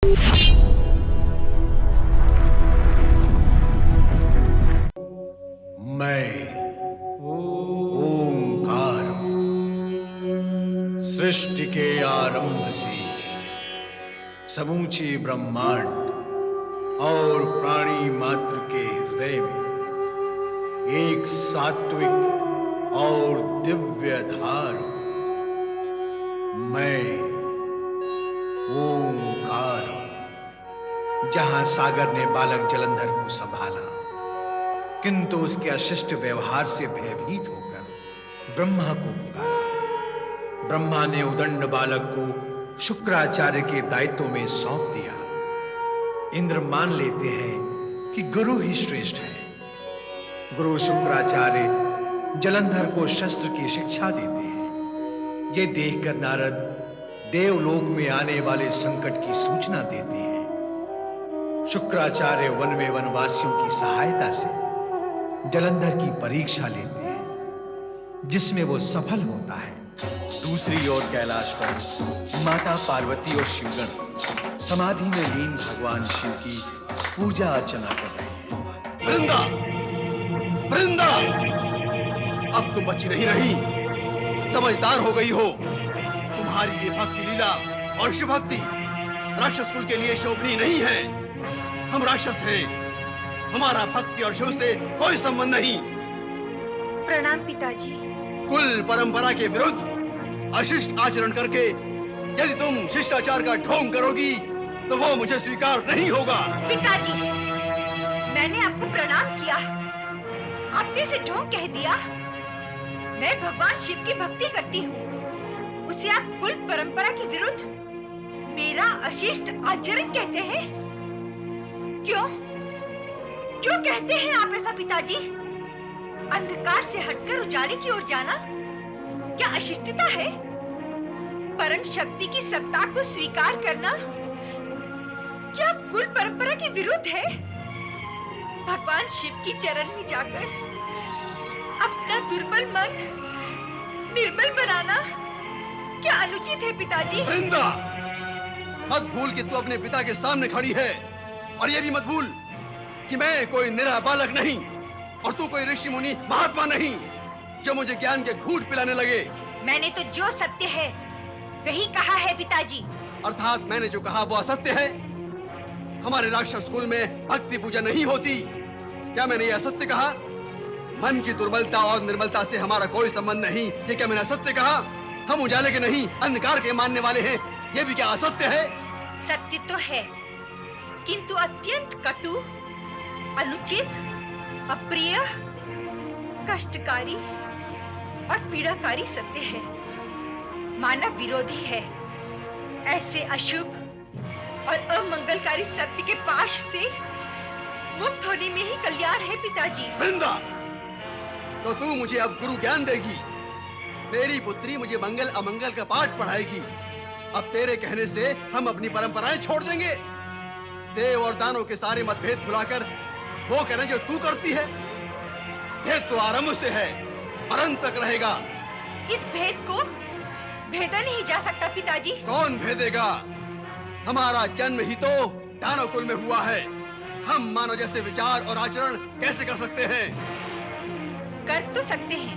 मैं ओंकार सृष्टि के आरंभ से समूचे ब्रह्मांड और प्राणी मात्र के हृदय में एक सात्विक और दिव्य धार हूं। मैं ओंकार हूं। जहां सागर ने बालक जलंधर को संभाला, किंतु उसके अशिष्ट व्यवहार से भयभीत होकर ब्रह्मा को पुकारा। ब्रह्मा ने उदंड बालक को शुक्राचार्य के दायित्व में सौंप दिया। इंद्र मान लेते हैं कि गुरु ही श्रेष्ठ है। गुरु शुक्राचार्य जलंधर को शस्त्र की शिक्षा देते हैं। ये देखकर नारद देवलोक में आने वाले संकट की सूचना देते हैं। शुक्राचार्य वन में वनवासियों की सहायता से जलंधर की परीक्षा लेते हैं, जिसमें वो सफल होता है। दूसरी ओर कैलाश पर माता पार्वती और शिवगण समाधि में लीन भगवान शिव की पूजा अर्चना कर रहे हैं। वृंदा, वृंदा, अब तुम बची नहीं रही, समझदार हो गई हो। तुम्हारी ये भक्ति लीला और शिव भक्ति राक्षस कुल के लिए शोभनीय नहीं है। हम राक्षस हैं, हमारा भक्ति और शिव से कोई संबंध नहीं। प्रणाम पिताजी। कुल परंपरा के विरुद्ध अशिष्ट आचरण करके यदि तुम शिष्टाचार का ढोंग करोगी तो वो मुझे स्वीकार नहीं होगा। पिताजी, मैंने आपको प्रणाम किया, आपने इसे ढोंग कह दिया। मैं भगवान शिव की भक्ति करती हूँ, उसे आप कुल परंपरा के विरुद्ध मेरा अशिष्ट आचरण कहते हैं। क्यों क्यों कहते हैं आप ऐसा पिताजी? अंधकार से हटकर उजाले की ओर जाना क्या अशिष्टता है? परम शक्ति की सत्ता को स्वीकार करना क्या कुल परंपरा के विरुद्ध है? भगवान शिव की चरण में जाकर अपना दुर्बल मन निर्बल बनाना क्या अनुचित है पिताजी? वृंदा, मत भूल कि तू अपने पिता के सामने खड़ी है, और ये भी मत भूल कि मैं कोई निरा बालक नहीं और तू कोई ऋषि मुनि महात्मा नहीं जो मुझे ज्ञान के घूंट पिलाने लगे। मैंने तो जो सत्य है वही कहा है पिताजी। अर्थात मैंने जो कहा वो असत्य है। हमारे राक्षस कुल में भक्ति पूजा नहीं होती। क्या मैंने ये असत्य कहा? मन की दुर्बलता और निर्बलता से हमारा कोई संबंध नहीं, ये क्या मैंने असत्य कहा? हम उजाले के नहीं अंधकार के मानने वाले हैं, ये भी क्या असत्य है? सत्य तो है, किंतु अत्यंत कटु, अनुचित, अप्रिय, कष्टकारी और पीड़ाकारी सत्य है। मानव विरोधी है। ऐसे अशुभ और अमंगलकारी सत्य के पाश से मुक्त होने में ही कल्याण है पिताजी। वृंदा, तो तू मुझे अब गुरु ज्ञान देगी। मेरी पुत्री मुझे मंगल अमंगल का पाठ पढ़ाएगी। अब तेरे कहने से हम अपनी परंपराएं छोड़ देंगे। देव और दानों के सारे मतभेद भुलाकर वो करें जो तू करती है। भेद तो आरंभ से है और अंत तक रहेगा। इस भेद को भेदा नहीं जा सकता पिताजी। कौन भेदेगा? हमारा जन्म ही तो दानव कुल में हुआ है। हम मानव जैसे विचार और आचरण कैसे कर सकते हैं? कर तो सकते हैं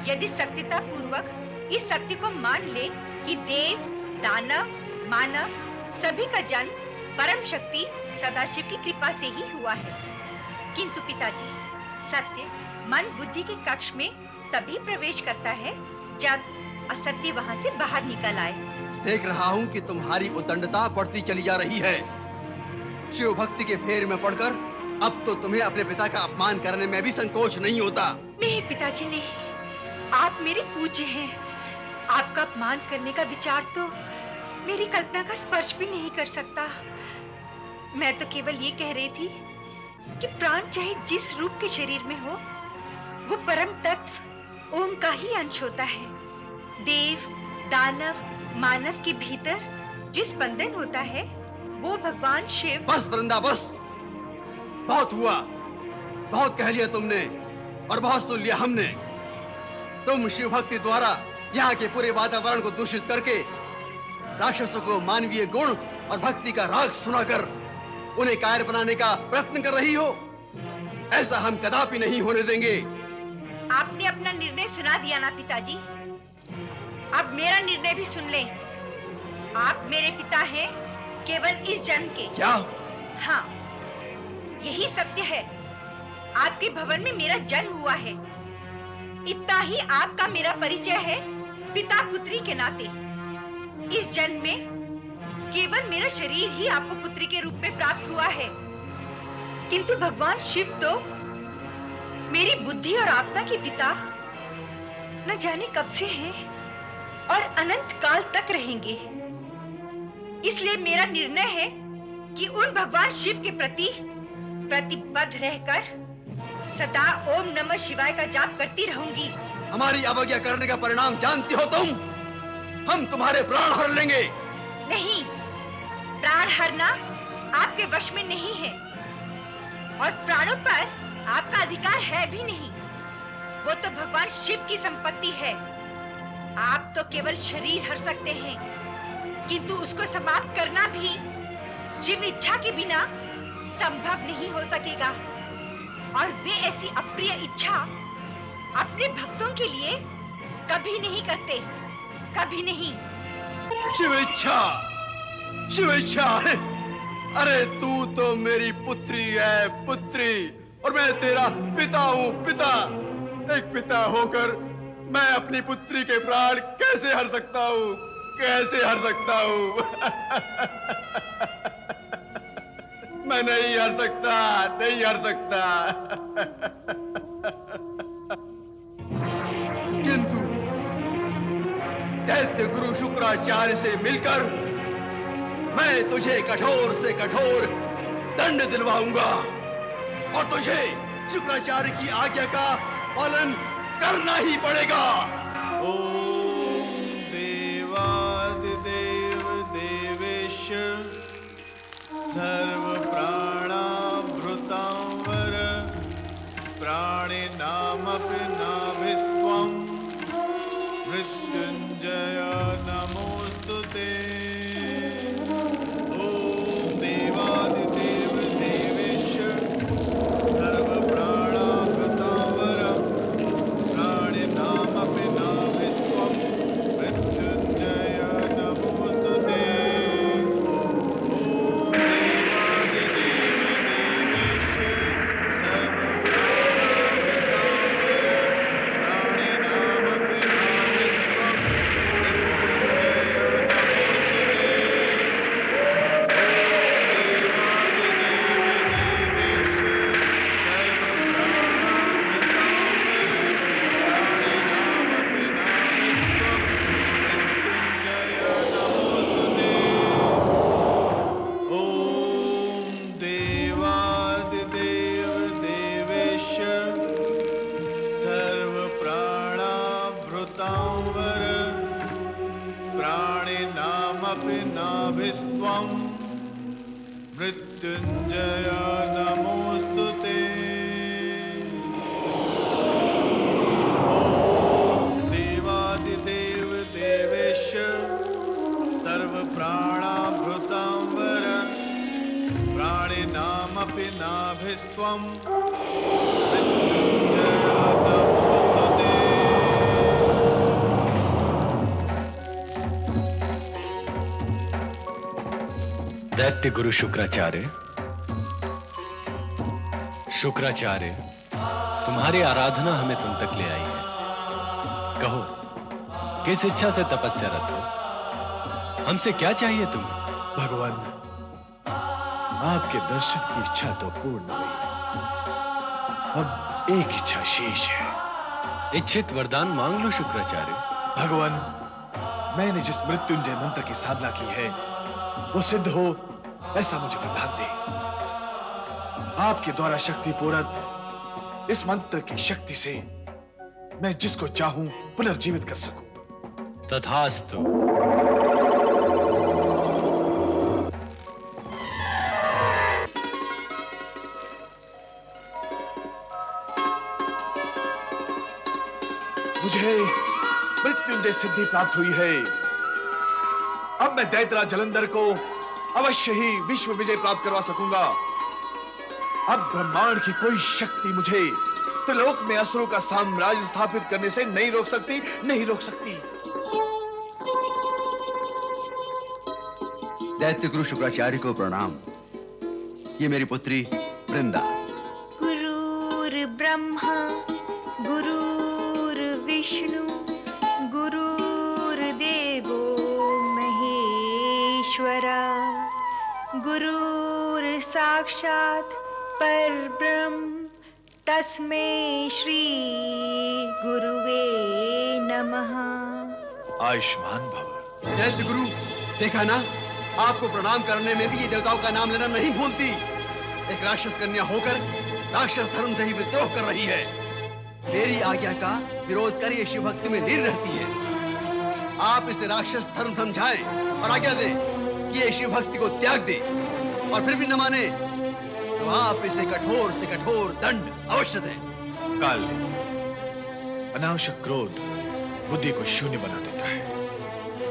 यदि सत्यता पूर्वक इस सत्य को मान ले कि देव, दानव, मानव सभी का जन्म परम शक्ति सदाशिव की कृपा से ही हुआ है। किंतु पिताजी, सत्य मन बुद्धि के कक्ष में तभी प्रवेश करता है जब असत्य वहां से बाहर निकल आए। देख रहा हूँ कि तुम्हारी उद्दंडता बढ़ती चली जा रही है। शिव भक्ति के फेर में पड़कर अब तो तुम्हें अपने पिता का अपमान करने में भी संकोच नहीं होता। नहीं पिताजी नहीं, आप मेरे पूज्य हैं। आपका अपमान करने का विचार तो मेरी कल्पना का स्पर्श भी नहीं कर सकता। मैं तो केवल ये कह रही थी कि प्राण चाहे जिस रूप के शरीर में हो, वो परम तत्व ओम का ही अंश होता है। देव, दानव, मानव के भीतर जो स्पंदन होता है वो भगवान शिव। बस वृंदा, बस बहुत हुआ। बहुत कह लिया तुमने और बहुत सुन लिया हमने। तुम शिव भक्ति द्वारा यहाँ के पूरे वातावरण को दूषित करके राक्षसों को मानवीय गुण और भक्ति का राग सुनाकर उन्हें कायर बनाने का प्रयत्न कर रही हो। ऐसा हम कदापि नहीं होने देंगे। आपने अपना निर्णय सुना दिया ना पिताजी। अब मेरा निर्णय भी सुन लें। आप मेरे पिता हैं केवल इस जन्म के। क्या? हाँ, यही सत्य है। आपके भवन में मेरा जन्म हुआ है। इतना ही आपका मेरा परिचय है पिता पुत्री के नाते। इस जन्म में केवल मेरा शरीर ही आपको पुत्री के रूप में प्राप्त हुआ है, किंतु भगवान शिव तो मेरी बुद्धि और आत्मा के पिता न जाने कब से हैं और अनंत काल तक रहेंगे। इसलिए मेरा निर्णय है कि उन भगवान शिव के प्रति प्रतिबद्ध रहकर सदा ओम नमः शिवाय का जाप करती रहूंगी। हमारी अवज्ञा करने का परिणाम जानती हो तुम? हम तुम्हारे प्राण हर लेंगे। नहीं, प्राण हरना आपके वश में नहीं है और प्राणों पर आपका अधिकार है भी नहीं। वो तो भगवान शिव की संपत्ति है। आप तो केवल शरीर हर सकते हैं, किंतु उसको समाप्त करना भी शिव इच्छा के बिना संभव नहीं हो सकेगा। और वे ऐसी अप्रिय इच्छा अपने भक्तों के लिए कभी नहीं करते, कभी नहीं। शिव इच्छा, शिव इच्छा। अरे तू तो मेरी पुत्री है, पुत्री, और मैं तेरा पिता हूँ, पिता। एक पिता होकर मैं अपनी पुत्री के प्राण कैसे हर सकता हूँ, कैसे हर सकता हूँ? मैं नहीं हर सकता, नहीं हर सकता। किंतु दैत्य गुरु शुक्राचार्य से मिलकर मैं तुझे कठोर से कठोर दंड दिलवाऊंगा और तुझे शुक्राचार्य की आज्ञा का पालन करना ही पड़ेगा। ओम देवादिदेव देवेश सर्व प्राणाभृतांवर प्राणिनामपि नाभिस्त्वं मृत्युंजय नमोस्तुते। ओम देवादिदेव देवेश सर्व प्राणाभृतांवर प्राणिनामपि नाभिस्त्वं मृत्युंजय नमोस्तुते। ओम देवादिदेव देवेश सर्व प्राणिनामपि नाभिस्त्वं देवादिदेव देवेश सर्व प्राणाभृतांवर प्राणिनामपि नाभिस्त्वं मृत्युंजय नमोस्तुते। ओम देवादिदेव देवेश सर्व प्राणाभृतांवर प्राणिनामपि नाभिस्त्वं मृत्युंजय नमोस्तुते। दैत्य गुरु शुक्राचार्य, शुक्राचार्य, तुम्हारी आराधना हमें तुम तक ले आई है। कहो, किस इच्छा से तपस्यारत हो? हमसे क्या चाहिए तुम्हें? भगवान, आपके दर्शन की इच्छा तो पूर्ण हुई। अब एक इच्छा शेष है। इच्छित वरदान मांग लो शुक्राचार्य। भगवान, मैंने जिस मृत्युंजय मंत्र की साधना की है वो सिद्ध हो, ऐसा मुझे प्रभात दे। आपके द्वारा शक्ति पूरक इस मंत्र की शक्ति से मैं जिसको चाहूं पुनर्जीवित कर सकूं। तथास्तु। मुझे मृत्युंजय सिद्धि प्राप्त हुई है। अब मैं दैत्यराज जलंधर को अवश्य ही विश्व विजय प्राप्त करवा सकूंगा। अब ब्रह्मांड की कोई शक्ति मुझे त्रिलोक में असुरों का साम्राज्य स्थापित करने से नहीं रोक सकती, नहीं रोक सकती। दैत्य गुरु शुक्राचार्य को प्रणाम। ये मेरी पुत्री वृंदा। गुरुर्ब्रह्मा गुरुर्विष्णु गुरुर्देवो महेश्वरा गुरुर्साक्षात् परब्रह्म तस्मै श्री गुरुवे नमः। आयुष्मान भव। दैत्य गुरु, देखा ना, आपको प्रणाम करने में भी ये देवताओं का नाम लेना नहीं भूलती। एक राक्षस कन्या होकर राक्षस धर्म से ही विद्रोह कर रही है। मेरी आज्ञा का विरोध कर ये शिव भक्ति में लीन रहती है। आप इसे राक्षस धर्म समझाएं और आज्ञा दें कि ये शिव भक्ति को त्याग दे, और फिर भी न माने तो आप इसे कठोर से कठोर दंड अवश्य दें। काल ने अनावश्यक क्रोध बुद्धि को शून्य बना देता है,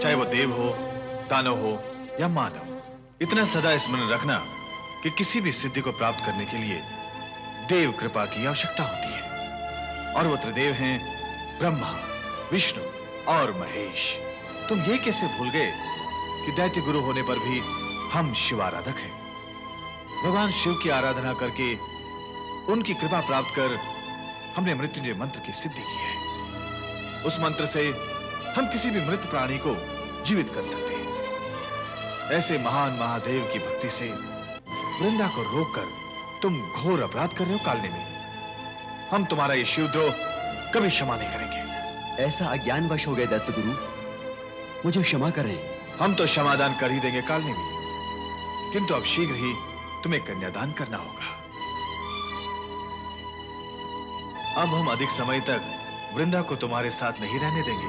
चाहे वो देव हो, दानव हो या मानव। इतना सदा स्मरण रखना कि किसी भी सिद्धि को प्राप्त करने के लिए देव कृपा की आवश्यकता होती है, और वो त्रिदेव हैं ब्रह्मा, विष्णु और महेश। तुम ये कैसे भूल गए कि दैत्य गुरु होने पर भी हम शिव आराधक हैं। भगवान शिव की आराधना करके उनकी कृपा प्राप्त कर हमने मृत्युंजय मंत्र की सिद्धि की है। उस मंत्र से हम किसी भी मृत प्राणी को जीवित कर सकते हैं। ऐसे महान महादेव की भक्ति से वृंदा को रोककर तुम घोर अपराध कर रहे हो कालनेमी। हम तुम्हारा ये शिवद्रोह कभी क्षमा नहीं करेंगे। ऐसा अज्ञानवश हो गए दैत्य गुरु, मुझे क्षमा करें। हम तो क्षमादान कर ही देंगे कालनेमी, किंतु अब शीघ्र ही तुम्हें कन्यादान करना होगा। अब हम अधिक समय तक वृंदा को तुम्हारे साथ नहीं रहने देंगे।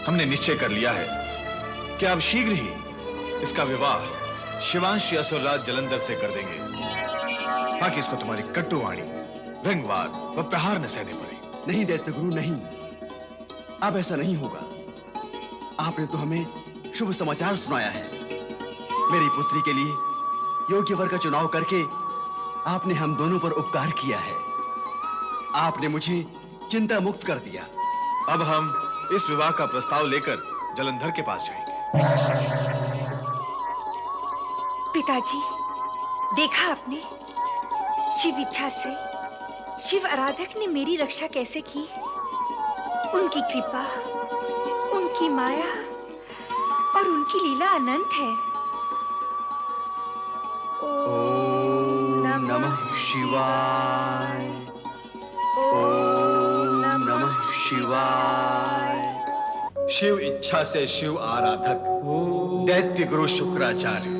हमने निश्चय कर लिया है कि अब शीघ्र ही इसका विवाह शिवांशी असुरराज जलंधर से कर देंगे, ताकि इसको तुम्हारी कटुवाणी, व्यंगवाद व प्रहार न सहने पड़े। नहीं दैत्य गुरु, नहीं, अब ऐसा नहीं होगा। आपने तो हमें शुभ समाचार सुनाया है। मेरी पुत्री के लिए योग्य वर का चुनाव करके आपने हम दोनों पर उपकार किया है। आपने मुझे चिंता मुक्त कर दिया। अब हम इस विवाह का प्रस्ताव लेकर जलंधर के पास जाएंगे। पिताजी, देखा आपने, शिव इच्छा से शिव आराधक ने मेरी रक्षा कैसे की। उनकी कृपा, उनकी माया और उनकी लीला अनंत है। ओम नमः शिवाय। ओम नमः शिवाय। शिव इच्छा से शिव आराधक दैत्य गुरु शुक्राचार्य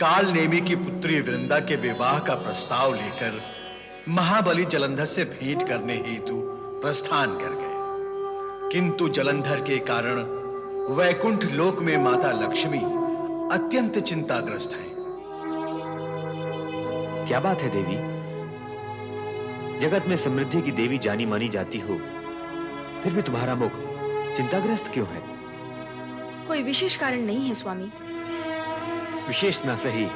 काल नेमी की पुत्री वृंदा के विवाह का प्रस्ताव लेकर महाबली जलंधर से भेंट करने हेतु प्रस्थान कर गए, किंतु जलंधर के कारण वैकुंठ लोक में माता लक्ष्मी अत्यंत चिंताग्रस्त हैं। क्या बात है देवी? जगत में समृद्धि की देवी जानी मानी जाती हो, फिर भी तुम्हारा मुख चिंताग्रस्त क्यों है? कोई विशेष कारण नहीं है स्वामी। विशेष ना सही,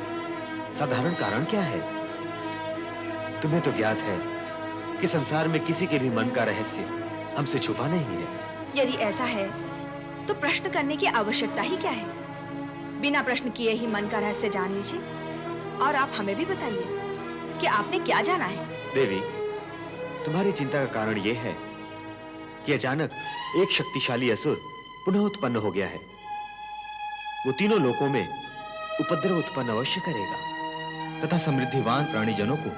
साधारण कारण क्या है? तुम्हें तो ज्ञात है कि संसार में किसी के भी मन का रहस्य हमसे छुपा नहीं है। यदि ऐसा है तो प्रश्न करने की आवश्यकता ही क्या है? बिना प्रश्न किए ही मन का रहस्य जान लीजिए, और आप हमें भी बताइए कि आपने क्या जाना है। देवी, तुम्हारी चिंता का कारण यह है कि अचानक एक शक्तिशाली असुर पुनः उत्पन्न हो गया है। वो तीनों लोकों में उपद्रव उत्पन्न अवश्य करेगा तथा समृद्धिवान प्राणीजनों को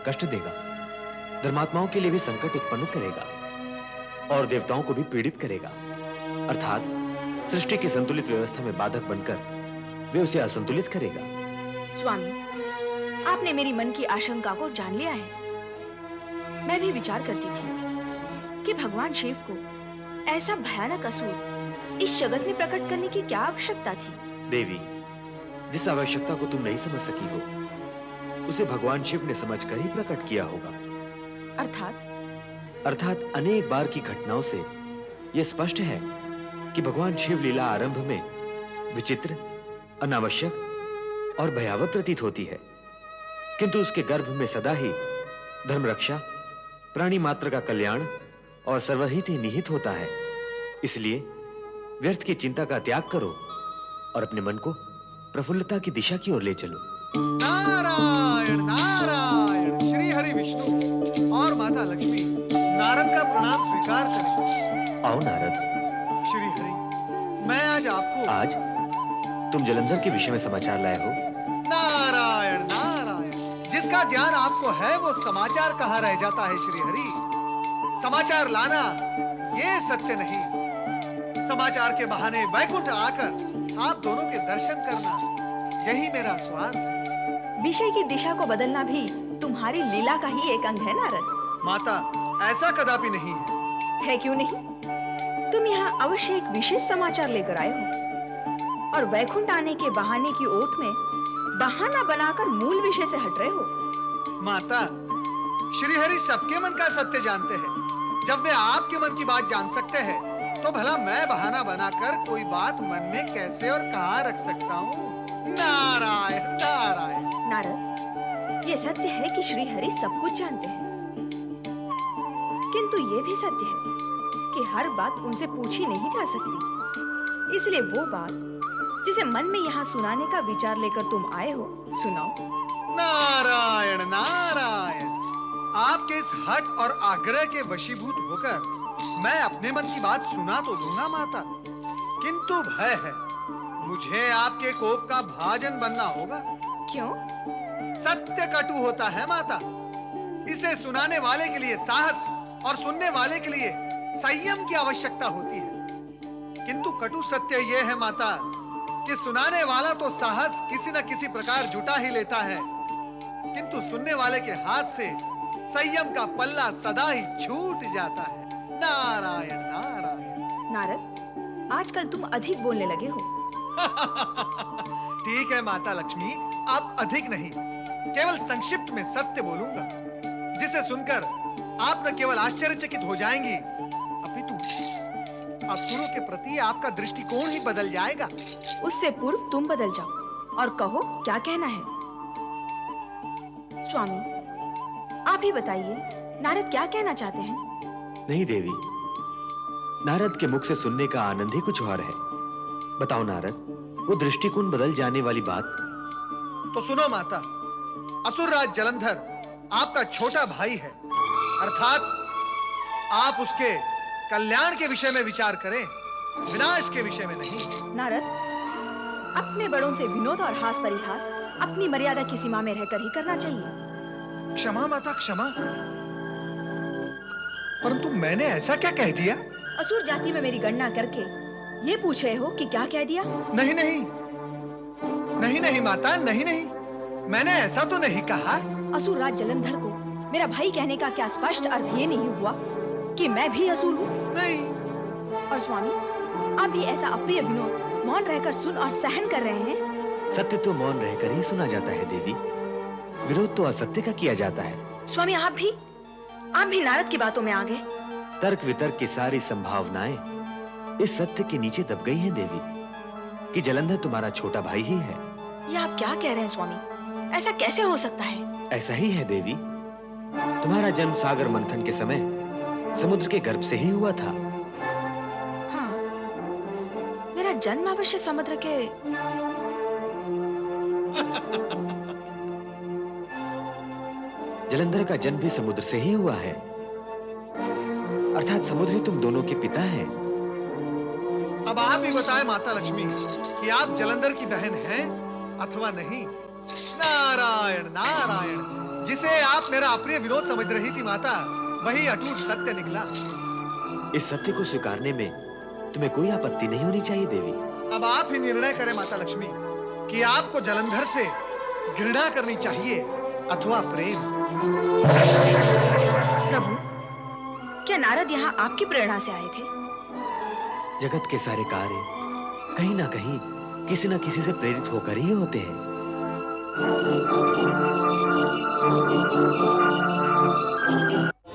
कष्ट देगा, धर्मात्माओं के लिए भी संकट उत्पन्न करेगा और देवताओं को भी पीड़ित करेगा। अर्थात सृष्टि की संतुलित व्यवस्था में बाधक बनकर वे उसे असंतुलित करेगा। स्वामी, आपने मेरी मन की आशंका को जान लिया है। मैं भी विचार करती थी कि भगवान शिव को ऐसा भयानक असुर इस जगत में प्रकट करने की क्या आवश्यकता थी? देवी, जिस आवश्यकता को तुम नहीं समझ सकी हो, उसे भगवान शिव ने समझकर ही प्रकट किया होगा। अर्थात अनेक बार की घटनाओं से यह स्पष्ट है कि भगवान शिव लीला आरंभ में विचित्र, अनावश्यक और भयावह प्रतीत होती है, किंतु उसके गर्भ में सदा ही धर्म रक्षा, प्राणी मात्र का कल्याण और सर्वहित ही निहित होता है। इसलिए व्यर्थ की चिंता का त्याग करो और अपने मन को प्रफुल्लता की दिशा की ओर ले चलो। नारायण नारायण, श्री हरि विष्णु और माता लक्ष्मी नारद का प्रणाम स्वीकार करें। आओ नारद। श्री हरि, मैं आज आपको आज तुम जलंधर के विषय में समाचार लाए हो। नारायण नारायण, जिसका ध्यान आपको है वो समाचार कहाँ रह जाता है श्री हरि। समाचार लाना ये सत्य नहीं, समाचार के बहाने वैकुंठ आकर आप दोनों के दर्शन करना, यही मेरा स्वार्थ है। विषय की दिशा को बदलना भी तुम्हारी लीला का ही एक अंग है नारद। माता, ऐसा कदापि नहीं है। क्यों नहीं? तुम यहाँ अवश्य एक विशेष समाचार लेकर आए हो और वैकुंठ आने के बहाने की ओट में बहाना बनाकर मूल विषय से हट रहे हो। माता, श्रीहरि सबके मन का सत्य जानते हैं। जब वे आपके मन की बात जान सकते हैं, तो भला मैं बहाना बनाकर कोई बात मन में कैसे और कहां रख सकता हूँ? नारायण नारायण। नारद, ये सत्य है कि श्री हरि सब कुछ जानते हैं, किंतु ये भी सत्य है कि हर बात उनसे पूछी नहीं जा सकती। इसलिए वो बात जिसे मन में यहाँ सुनाने का विचार लेकर तुम आए हो, सुनाओ। नारायण नारायण, आपके इस हट और आग्रह के वशीभूत होकर मैं अपने मन की बात सुना तो दूंगा माता, किंतु भय है मुझे आपके कोप का भाजन बनना होगा। क्यों? सत्य कटु होता है माता, इसे सुनाने वाले के लिए साहस और सुनने वाले के लिए संयम की आवश्यकता होती है। किंतु कटु सत्य यह है माता कि सुनाने वाला तो साहस किसी न किसी प्रकार जुटा ही लेता है, किंतु सुनने वाले के हाथ से संयम का पल्ला सदा ही छूट जाता है। नारायण नारायण। नारद, आजकल तुम अधिक बोलने लगे हो। ठीक है माता लक्ष्मी, अब अधिक नहीं, केवल संक्षिप्त में सत्य बोलूंगा, जिसे सुनकर आप न केवल आश्चर्यचकित हो जाएंगी, अपितु असुरों के प्रति आपका दृष्टिकोण ही बदल जाएगा। उससे पूर्व तुम बदल जाओ और कहो क्या कहना है। स्वामी, आप ही बताइए, नारद क्या कहना चाहते हैं? नहीं देवी, नारद के मुख से सुनने का आनंद ही कुछ और है। बताओ नारद, वो दृष्टिकोण बदल जाने वाली बात। तो सुनो माता, असुरराज जलंधर आपका छोटा भाई है, अर्थात आप उसके कल्याण के विषय में विचार करें, विनाश के विषय में नहीं। नारद, अपने बड़ों से विनोद और हास परिहास अपनी मर्यादा की सीमा में रहकर ही करना चाहिए। क्षमा माता क्षमा, परंतु मैंने ऐसा क्या कह दिया? असुर जाति में मेरी गणना करके ये पूछ रहे हो कि क्या कह दिया? नहीं नहीं नहीं नहीं माता, नहीं नहीं, मैंने ऐसा तो नहीं कहा। असुर राज जलंधर को मेरा भाई कहने का क्या स्पष्ट अर्थ ये नहीं हुआ कि मैं भी असुर हूँ? नहीं। और स्वामी, आप भी ऐसा अप्रिय विनोद मौन रहकर सुन और सहन कर रहे हैं? सत्य तो मौन रहकर ही सुना जाता है देवी, विरोध तो असत्य का किया जाता है। स्वामी, आप भी नारद की बातों में आ गए। तर्क वितर्क की सारी संभावनाएं इस सत्य के नीचे दब गई हैं देवी, कि जलंधर तुम्हारा छोटा भाई ही है। ये आप क्या कह रहे हैं स्वामी? ऐसा कैसे हो सकता है? ऐसा ही है देवी, तुम्हारा जन्म सागर मंथन के समय समुद्र के गर्भ से ही हुआ था। हाँ, मेरा जन्म अवश्य समुद्र के जलंधर का जन्म भी समुद्र से ही हुआ है, अर्थात समुद्र ही तुम दोनों के पिता हैं। अब आप ही बताएं माता लक्ष्मी कि आप जलंधर की बहन हैं अथवा नहीं। नारायण नारायण, जिसे आप मेरा अप्रिय विनोद समझ रही थी माता, वही अटूट सत्य निकला। इस सत्य को स्वीकारने में तुम्हें कोई आपत्ति नहीं होनी चाहिए देवी। अब आप ही निर्णय करें माता लक्ष्मी कि आपको जलंधर से घृणा करनी चाहिए अथवा प्रेम। प्रभु, क्या नारद यहाँ आपकी प्रेरणा से आए थे? जगत के सारे कार्य कहीं ना कहीं किसी न किसी से प्रेरित होकर ही होते हैं।